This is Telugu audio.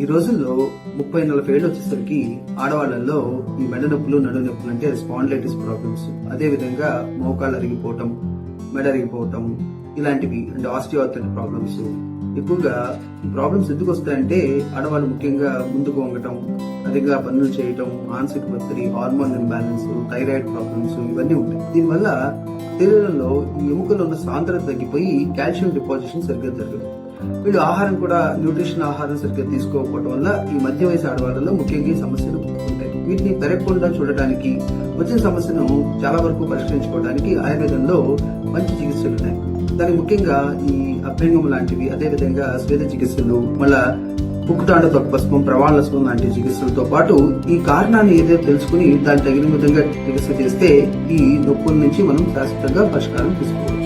ఈ రోజుల్లో 30-40 ఏళ్ళు వచ్చేసరికి ఆడవాళ్లలో ఈ మెడ నొప్పులు, నడు నొప్పులు అంటే స్పాండిలైటిస్ ప్రాబ్లమ్స్, అదే విధంగా మోకాళ్ళు అరిగిపోవటం, మెడ అరిగిపోవటం ఇలాంటివి అంటే ఆస్టియోఆర్థరైటిస్ ప్రాబ్లమ్స్ ఎక్కువగా. ఈ ప్రాబ్లమ్స్ ఎందుకు వస్తాయంటే ఆడవాళ్ళు ముఖ్యంగా ముందుకు వంగటం, అదిగా పనులు చేయటం, మానసిక ఒత్తిడి, హార్మోన్ ఇంబ్యాలెన్స్, థైరాయిడ్ ప్రాబ్లమ్స్ ఇవన్నీ ఉంటాయి. దీనివల్ల శరీరంలో ఈ ఎముకల్లో ఉన్న సాంద్రత తగ్గిపోయి కాల్షియం డిపాజిషన్ సరిగ్గా జరగదు. వీళ్ళు ఆహారం కూడా న్యూట్రిషన్ ఆహారం సరిగ్గా తీసుకోకపోవడం వల్ల ఈ మధ్య వయసు ఆడవాళ్ళలో ముఖ్యంగా ఈ సమస్యలు ఉంటాయి. వీటిని పెరగకుండా చూడటానికి, వచ్చిన సమస్యను చాలా వరకు పరిష్కరించుకోవడానికి ఆయుర్వేదంలో మంచి చికిత్సలు ఉన్నాయి. దానికి ముఖ్యంగా ఈ అభ్యంగం లాంటివి, అదే విధంగా స్వేద చికిత్సలు, మళ్ళా పుక్కుతాండ తొక్కపస్పం, ప్రవాళస్పం లాంటి చికిత్సలతో పాటు ఈ కారణాన్ని ఏదైతే తెలుసుకుని దాన్ని తగిన విధంగా చికిత్స చేస్తే ఈ నొప్పుల నుంచి మనం శాశ్వతంగా పరిష్కారం తీసుకోవాలి.